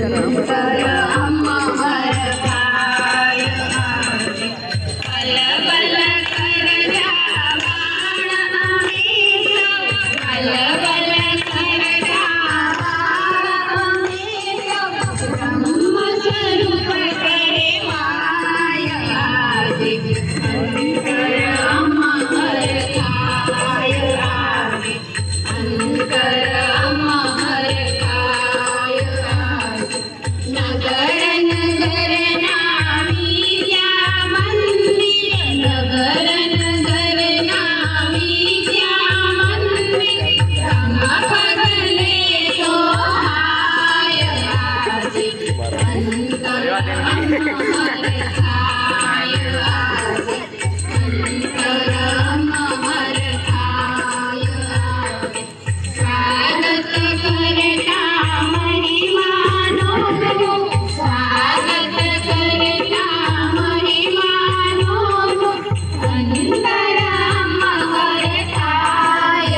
अंतर अमर काय बल बल कर जावाण अमित बल बल कर जावाण अमित ब्रह्म स्वरूप करे माया अंतर अमर काय अंतर अमर काय नगर नगर नामी त्या मंदिर नगर नगर नामी त्या मंदिर रंगा पगले सोहाय अंतर अमर काय अंतर अमर काय स्वागत करता महिमानो स्वागत करता महिमानो अंतर अमर काय